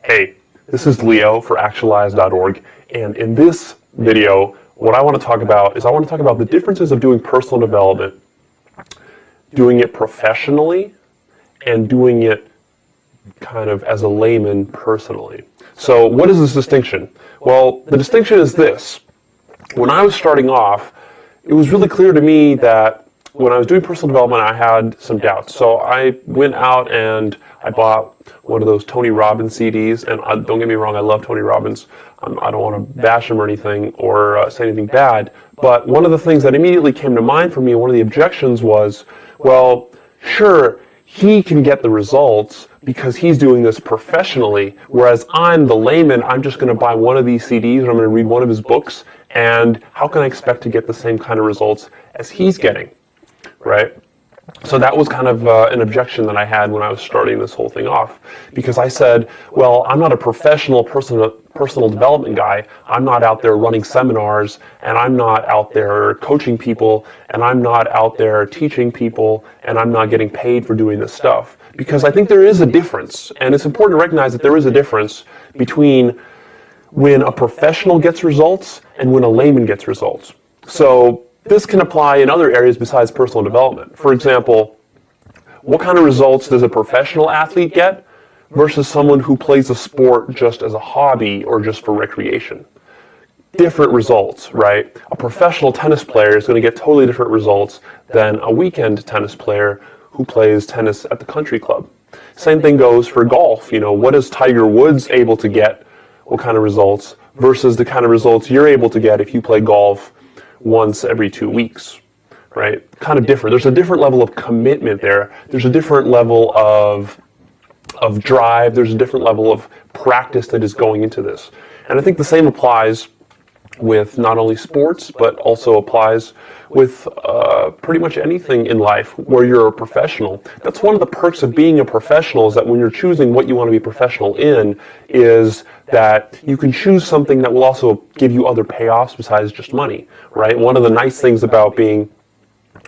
Hey, this is Leo for Actualize.org, and in this video, what I want to talk about is the differences of doing personal development, doing it professionally, and doing it kind of as a layman personally. So what is this distinction? Well, the distinction is this. When I was starting off, it was really clear to me that when I was doing personal development, I had some doubts. So I went out and I bought one of those Tony Robbins CDs, and don't get me wrong, I love Tony Robbins. I don't want to bash him or anything or say anything bad, but one of the things that immediately came to mind for me, one of the objections was, well, sure, he can get the results because he's doing this professionally, whereas I'm the layman, I'm just going to buy one of these CDs or I'm going to read one of his books, and how can I expect to get the same kind of results as he's getting, right? So that was kind of an objection that I had when I was starting this whole thing off, because I said, well, I'm not a professional personal development guy. I'm not out there running seminars, and I'm not out there coaching people, and I'm not out there teaching people, and I'm not getting paid for doing this stuff. Because I think there is a difference, and it's important to recognize that there is a difference between when a professional gets results and when a layman gets results. So this can apply in other areas besides personal development. For example, what kind of results does a professional athlete get versus someone who plays a sport just as a hobby or just for recreation? Different results, right? A professional tennis player is going to get totally different results than a weekend tennis player who plays tennis at the country club. Same thing goes for golf. You know, what is Tiger Woods able to get? What kind of results versus the kind of results you're able to get if you play golf once every 2 weeks, right? Kind of different. There's a different level of commitment there. There's a different level of drive. There's a different level of practice that is going into this. And I think the same applies with not only sports, but also applies with pretty much anything in life where you're a professional. That's one of the perks of being a professional, is that when you're choosing what you want to be professional in, is that you can choose something that will also give you other payoffs besides just money, right? One of the nice things about being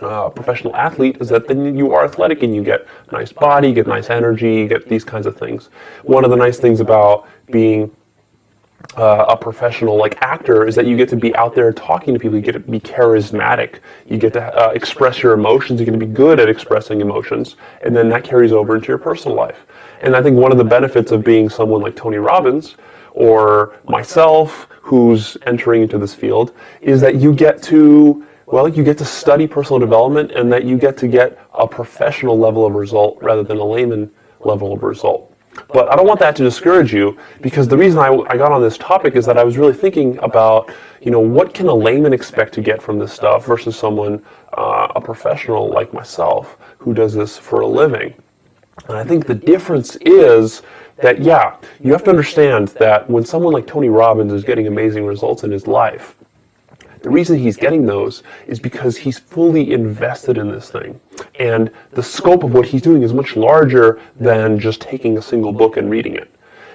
a professional athlete is that then you are athletic and you get a nice body, you get nice energy, you get these kinds of things. One of the nice things about being a professional like actor is that you get to be out there talking to people, you get to be charismatic, you get to express your emotions, you get to be good at expressing emotions, and then that carries over into your personal life. And I think one of the benefits of being someone like Tony Robbins or myself who's entering into this field is that you get to study personal development, and that you get to get a professional level of result rather than a layman level of result. But I don't want that to discourage you, because the reason I got on this topic is that I was really thinking about, you know, what can a layman expect to get from this stuff versus someone, a professional like myself, who does this for a living. And I think the difference is that, yeah, you have to understand that when someone like Tony Robbins is getting amazing results in his life, the reason he's getting those is because he's fully invested in this thing. And the scope of what he's doing is much larger than just taking a single book and reading it.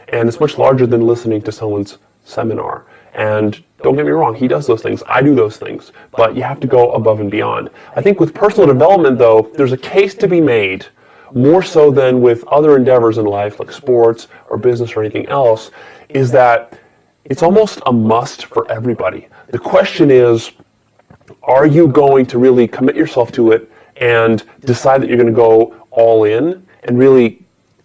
And it's much larger than listening to someone's seminar. And don't get me wrong, he does those things. I do those things. But you have to go above and beyond. I think with personal development, though, there's a case to be made, more so than with other endeavors in life, like sports or business or anything else, is that it's almost a must for everybody. The question is, are you going to really commit yourself to it and decide that you're going to go all in and really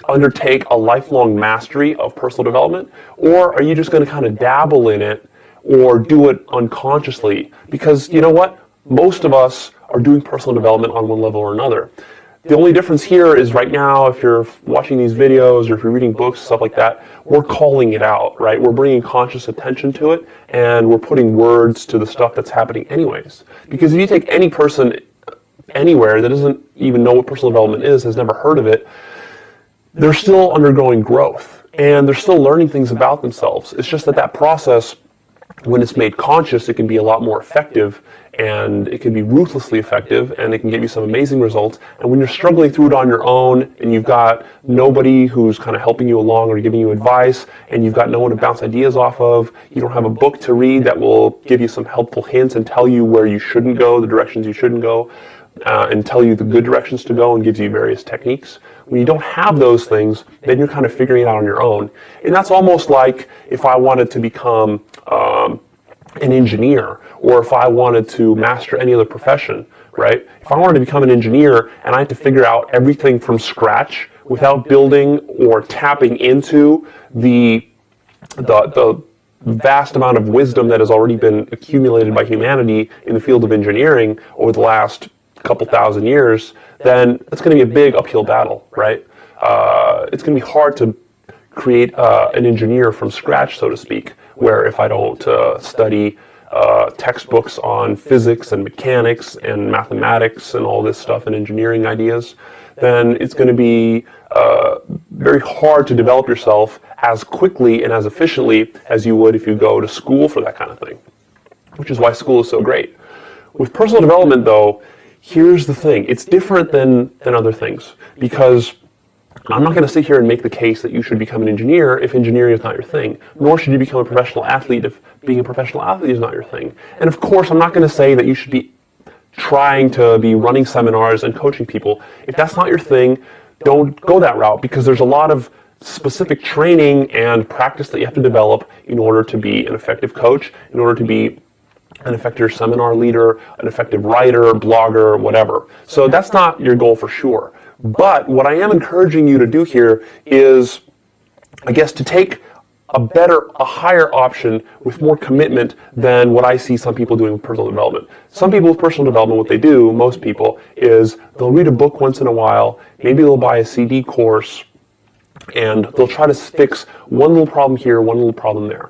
undertake a lifelong mastery of personal development? Or are you just going to kind of dabble in it or do it unconsciously? Because you know what? Most of us are doing personal development on one level or another. The only difference here is right now, if you're watching these videos or if you're reading books, stuff like that, we're calling it out, right? We're bringing conscious attention to it, and we're putting words to the stuff that's happening anyways. Because if you take any person anywhere that doesn't even know what personal development is, has never heard of it, they're still undergoing growth, and they're still learning things about themselves. It's just that that process, when it's made conscious, it can be a lot more effective, and it can be ruthlessly effective, and it can give you some amazing results. And when you're struggling through it on your own, and you've got nobody who's kind of helping you along or giving you advice, and you've got no one to bounce ideas off of, you don't have a book to read that will give you some helpful hints and tell you where you shouldn't go, the directions you shouldn't go, and tell you the good directions to go and gives you various techniques. When you don't have those things, then you're kind of figuring it out on your own. And that's almost like if I wanted to become an engineer, or if I wanted to master any other profession, right? If I wanted to become an engineer and I had to figure out everything from scratch without building or tapping into the vast amount of wisdom that has already been accumulated by humanity in the field of engineering over the last couple thousand years, then it's going to be a big uphill battle, right? It's going to be hard to create an engineer from scratch, so to speak, where if I don't study textbooks on physics and mechanics and mathematics and all this stuff and engineering ideas, then it's going to be very hard to develop yourself as quickly and as efficiently as you would if you go to school for that kind of thing, which is why school is so great. With personal development, though, here's the thing. It's different than other things, because I'm not going to sit here and make the case that you should become an engineer if engineering is not your thing, nor should you become a professional athlete if being a professional athlete is not your thing. And of course, I'm not going to say that you should be trying to be running seminars and coaching people. If that's not your thing, don't go that route, because there's a lot of specific training and practice that you have to develop in order to be an effective coach, in order to be an effective seminar leader, an effective writer, blogger, whatever. So that's not your goal for sure. But what I am encouraging you to do here is, I guess, to take a higher option with more commitment than what I see some people doing with personal development. Some people with personal development, what they do, most people, is they'll read a book once in a while, maybe they'll buy a CD course, and they'll try to fix one little problem here, one little problem there.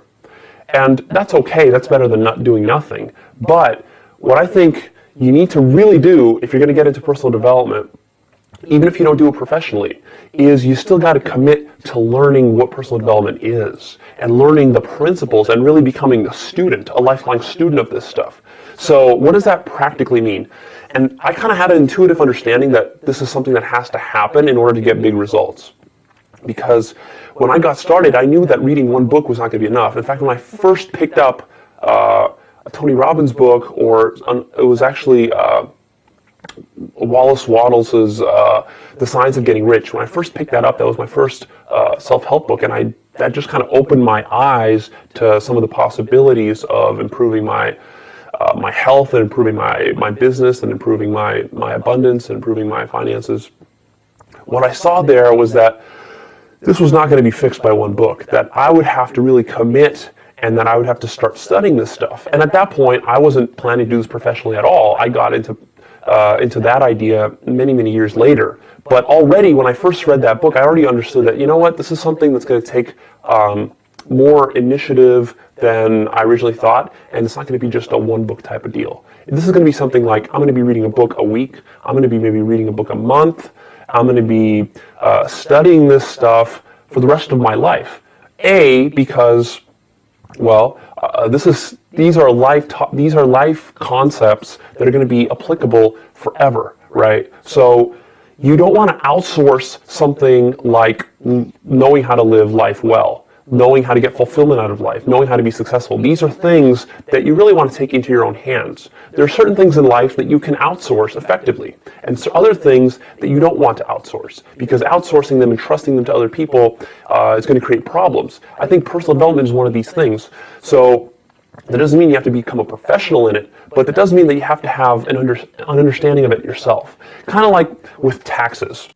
And that's okay, that's better than not doing nothing. But what I think you need to really do if you're going to get into personal development, even if you don't do it professionally, is you still got to commit to learning what personal development is and learning the principles and really becoming a student, a lifelong student of this stuff. So what does that practically mean? And I kind of had an intuitive understanding that this is something that has to happen in order to get big results. Because when I got started, I knew that reading one book was not going to be enough. In fact, when I first picked up a Tony Robbins book, or it was actually Wallace Wattles' The Science of Getting Rich. When I first picked that up, that was my first self-help book, and that just kind of opened my eyes to some of the possibilities of improving my health, and improving my business, and improving my abundance, and improving my finances. What I saw there was that this was not going to be fixed by one book, that I would have to really commit, and that I would have to start studying this stuff. And at that point, I wasn't planning to do this professionally at all. I got into that idea many, many years later. But already, when I first read that book, I already understood that, you know what, this is something that's going to take more initiative than I originally thought, and it's not going to be just a one-book type of deal. This is going to be something like, I'm going to be reading a book a week, I'm going to be maybe reading a book a month, I'm going to be studying this stuff for the rest of my life. Because, well, these are life concepts that are going to be applicable forever, right? So you don't want to outsource something like knowing how to live life well, knowing how to get fulfillment out of life, knowing how to be successful. These are things that you really want to take into your own hands. There are certain things in life that you can outsource effectively, and so other things that you don't want to outsource, because outsourcing them and trusting them to other people is going to create problems. I think personal development is one of these things. So that doesn't mean you have to become a professional in it, but that does mean that you have to have an understanding of it yourself. Kind of like with taxes.